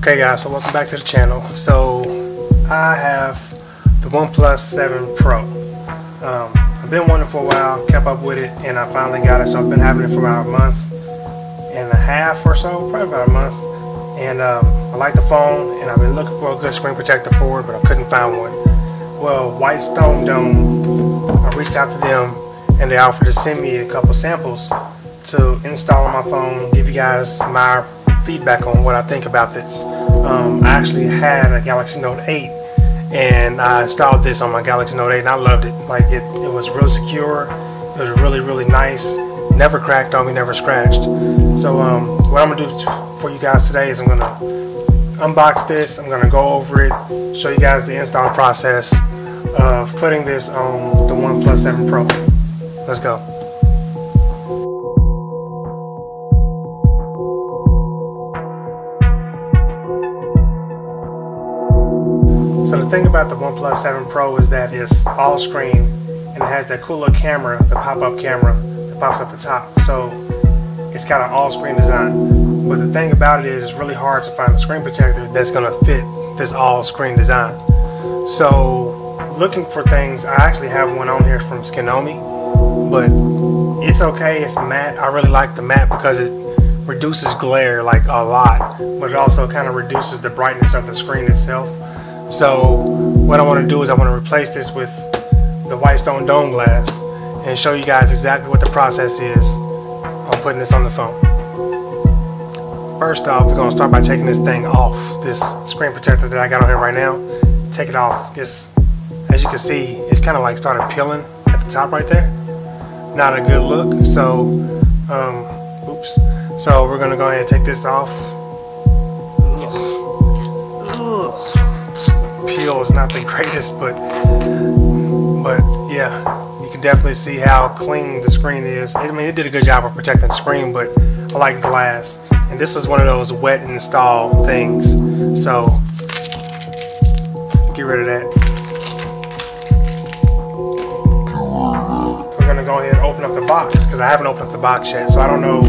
Okay guys, so welcome back to the channel. So I have the OnePlus 7 Pro. I've been wanting it for a while, kept up with it, and I finally got it. So I've been having it for about a month and a half or so, probably about a month. And I like the phone, and I've been looking for a good screen protector for it, but I couldn't find one. Well, Whitestone, I reached out to them, and they offered to send me a couple samples to install on my phone, give you guys my feedback on what I think about this. I actually had a Galaxy Note 8 and I installed this on my Galaxy Note 8 and I loved it. Like it was real secure, it was really nice, never cracked on me, never scratched. So what I'm gonna do for you guys today is I'm gonna unbox this, I'm gonna go over it, show you guys the install process of putting this on the OnePlus 7 Pro. Let's go. So the thing about the OnePlus 7 Pro is that it's all screen and it has that cool little camera, the pop-up camera that pops up the top. So it's got an all screen design. But the thing about it is it's really hard to find a screen protector that's going to fit this all screen design. So looking for things, I actually have one on here from Skinomi, but it's okay, it's matte. I really like the matte because it reduces glare like a lot, but it also kind of reduces the brightness of the screen itself. So what I want to do is I want to replace this with the Whitestone dome glass and show you guys exactly what the process is on putting this on the phone. First off, we're going to start by taking this thing off, this screen protector that I got on here right now. Take it off. As you can see, it's kind of like started peeling at the top right there. Not a good look. So so we're going to go ahead and take this off. Peel is not the greatest, but yeah, you can definitely see how clean the screen is. I mean, it did a good job of protecting the screen, but I like glass, and this is one of those wet install things, so get rid of that. We're gonna go ahead and open up the box because I haven't opened up the box yet, so I don't know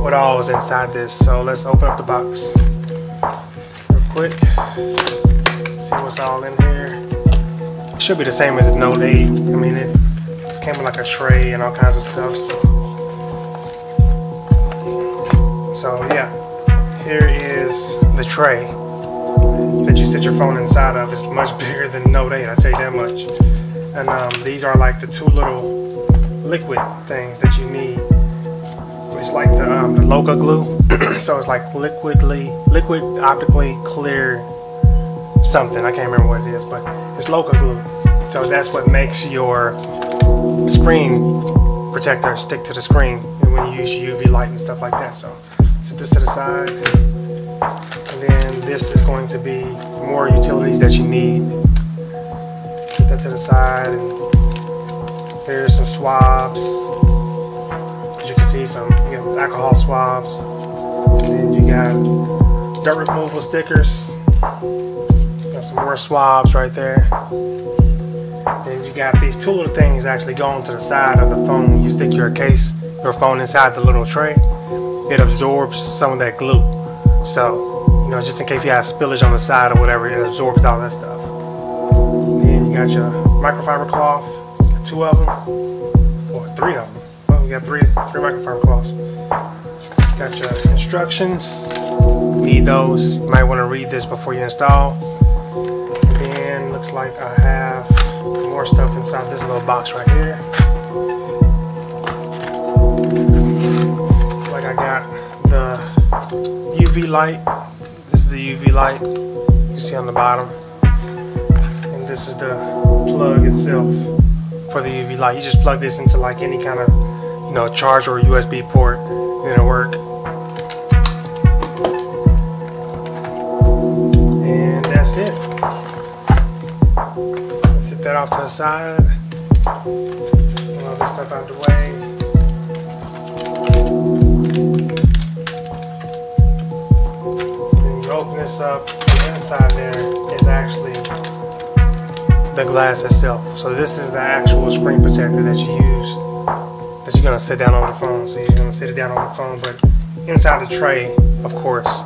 what all is inside this. So let's open up the box real quick. See what's all in here. It should be the same as the Note 8. I mean, it came with like a tray and all kinds of stuff. So yeah, here is the tray that you set your phone inside of. It's much bigger than the Note 8, I'll tell you that much. And these are like the two little liquid things that you need. It's like the Loca glue. So it's like liquid optically clear something, I can't remember what it is, but it's Loca glue. So that's what makes your screen protector stick to the screen when you use UV light and stuff like that. So set this to the side, and then this is going to be more utilities that you need. Set that to the side, and here's some swabs. As you can see, some alcohol swabs. And then you got dirt removal stickers. Got some more swabs right there. Then you got these two little things actually going to the side of the phone. You stick your phone inside the little tray. It absorbs some of that glue. So, just in case you have spillage on the side or whatever, it absorbs all that stuff. Then you got your microfiber cloth, two of them, or three of them. Well, you got three microfiber cloths. Got your instructions. Need those. You might want to read this before you install. Then looks like I have more stuff inside this little box right here. Looks like I got the UV light. This is the UV light you can see on the bottom, and this is the plug itself for the UV light. You just plug this into like any kind of charger or USB port and it'll work. And that's it. Set that off to the side. Move all this stuff out of the way. So then you open this up. The inside there is actually the glass itself. So this is the actual screen protector that you use, that you're gonna sit down on the phone. So you're gonna sit it down on the phone, but inside the tray, of course.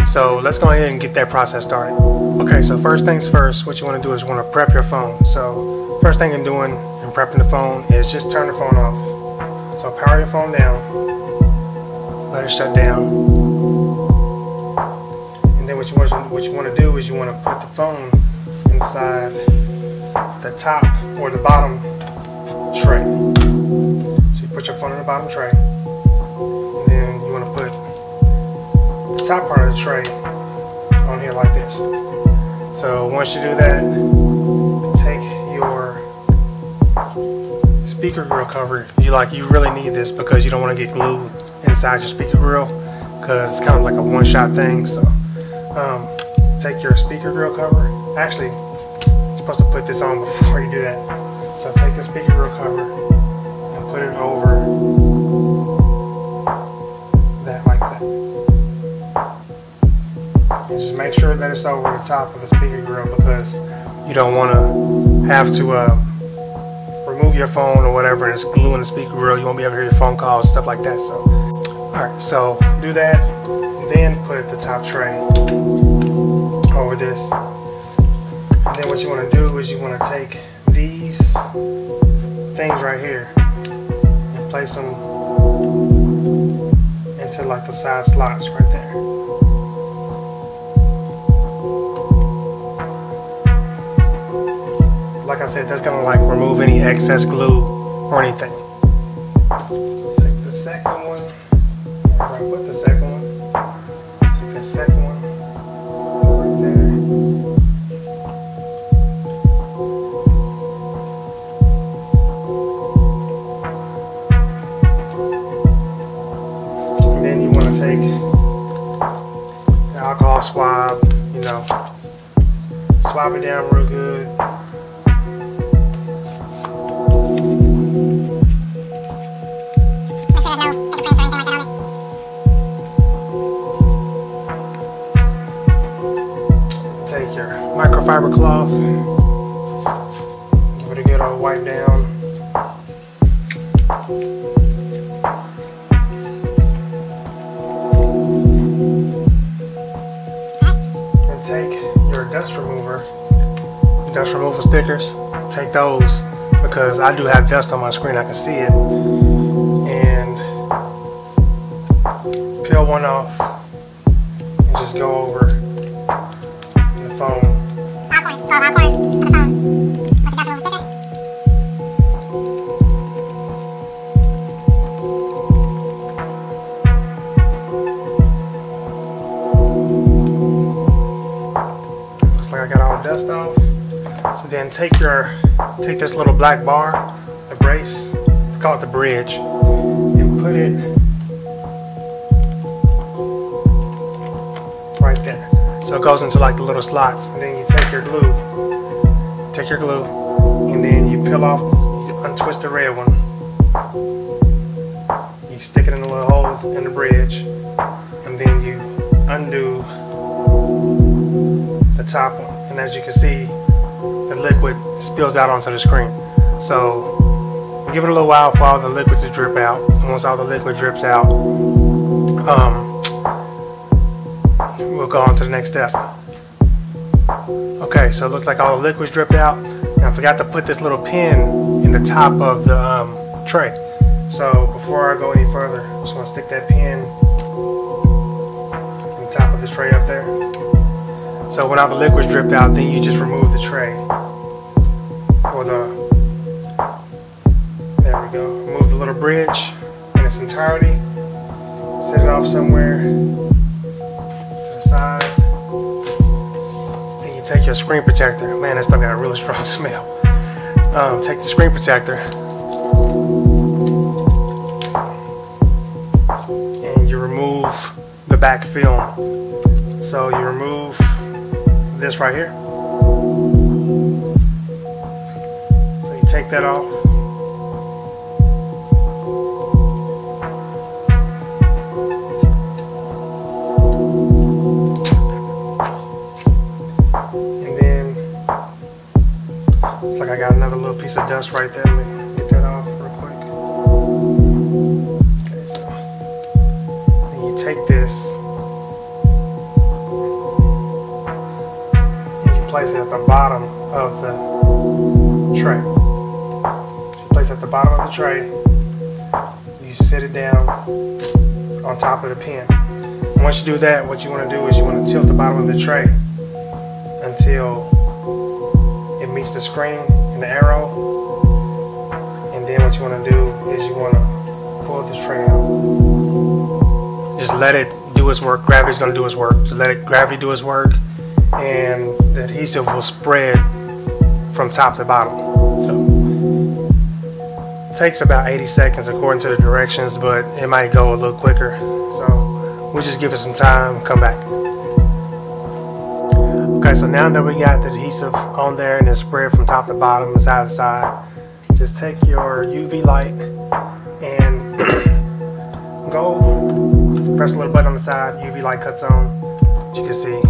So So let's go ahead and get that process started. Okay, so first things first, what you want to do is you want to prep your phone. So first thing in doing and prepping the phone is just turn the phone off. So power your phone down, let it shut down, and then what you want to do is you want to put the phone inside the top or the bottom tray. So you put your phone in the bottom tray, and then you want to put the top part of the tray on here like this. So once you do that, take your speaker grill cover. You really need this because you don't want to get glued inside your speaker grill, because it's kind of like a one-shot thing. So take your speaker grill cover. Actually, you're supposed to put this on before you do that. So take the speaker grill cover and put it over that like that. And just make sure that it's over the top of the speaker grill, because you don't want to have to remove your phone or whatever and it's glue in the speaker grill. You won't be able to hear your phone calls, stuff like that. So, alright, so do that, then put the top tray over this. And then what you want to do is you want to take these things right here and place them into like the side slots right there. Like I said, that's gonna like remove any excess glue or anything. Take the second one, where I put the second one, take the second one, put it right there. And then you want to take the alcohol swab, swab it down real good. Take your microfiber cloth, give it a good old wipe down. And take your dust removal stickers, take those, because I do have dust on my screen, I can see it, and peel one off and just go over the phone. Looks like I got all the dust off. So then take this little black bar, the brace, we call it the bridge, and put it right there. So it goes into like the little slots, and then you take your glue, and then you peel off, you untwist the red one, you stick it in the little hole in the bridge, and then you undo the top one, and as you can see, the liquid spills out onto the screen. So give it a little while for all the liquid to drip out, and once all the liquid drips out, we'll go on to the next step. Okay, so it looks like all the liquid's dripped out. Now I forgot to put this little pin in the top of the tray. So before I go any further, I just want to stick that pin in the top of the tray up there. So when all the liquid's dripped out, then you just remove the tray. Or there we go. Remove the little bridge in its entirety. Set it off somewhere to the side. Then you take your screen protector. Man, that stuff got a really strong smell. Take the screen protector and you remove the back film. So you remove this right here. So you take that off. And then looks like I got another little piece of dust right there. Let me get that off real quick. Okay, so then you take this place it at the bottom of the tray. You place it at the bottom of the tray. You sit it down on top of the pin. And once you do that, what you want to do is you want to tilt the bottom of the tray until it meets the screen and the arrow. And then what you want to do is you want to pull the tray out. Just let it do its work. Gravity's going to do its work. Just let gravity do its work, and the adhesive will spread from top to bottom. So it takes about 80 seconds according to the directions, but it might go a little quicker. So we'll just give it some time, come back. Okay, so now that we got the adhesive on there and it's spread from top to bottom and side to side, just take your UV light and go press a little button on the side, UV light cuts on, as you can see,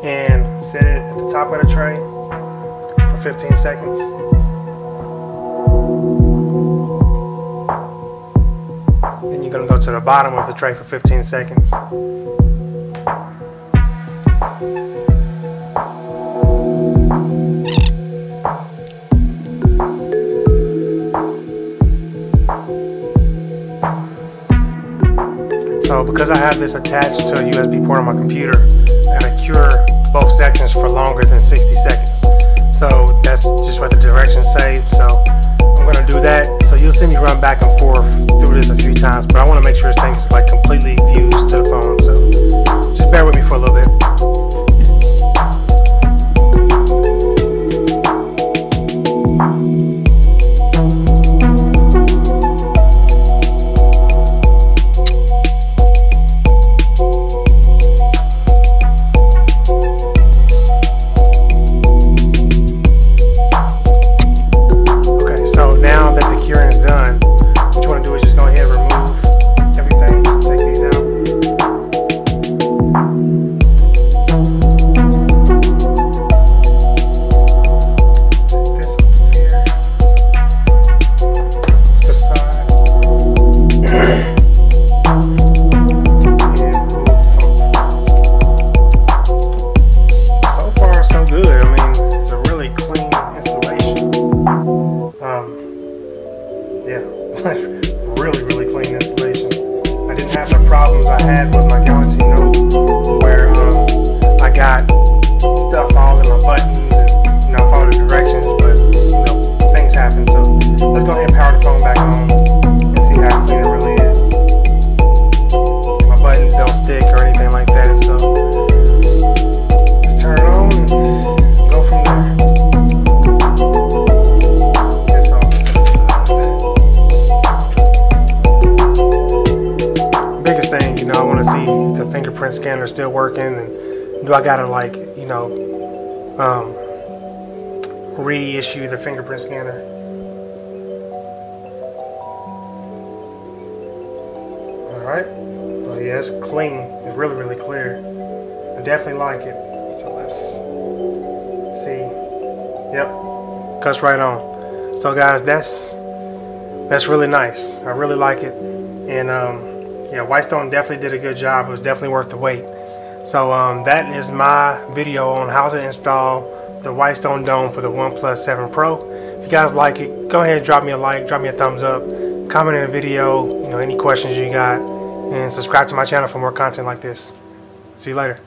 and set it at the top of the tray for 15 seconds. Then you're going to go to the bottom of the tray for 15 seconds. So because I have this attached to a USB port on my computer, I gotta cure both sections for longer than 60 seconds. So that's just what the directions say. So I'm gonna do that. So you'll see me run back and forth through this a few times, but I wanna make sure this thing is like completely fused to the phone. So just bear with me for a little bit. Really clean installation. I didn't have the problems I had with my Galaxy Note, where I got stuff all in my buttons and follow the directions, but things happen. So let's go ahead and power the phone back on and see how clean it really is. My buttons don't stick or anything like that, so just turn it on and go from there. I want to see if the fingerprint scanner is still working, and do I gotta reissue the fingerprint scanner. Alright, well yeah, it's clean, it's really clear. I definitely like it. So let's see. Yep, cuts right on. So guys, that's really nice. I really like it, and yeah, Whitestone definitely did a good job. It was definitely worth the wait. So that is my video on how to install the Whitestone dome for the OnePlus 7 Pro. If you guys like it, go ahead and drop me a like, drop me a thumbs up, comment in the video, any questions you got, and subscribe to my channel for more content like this. See you later.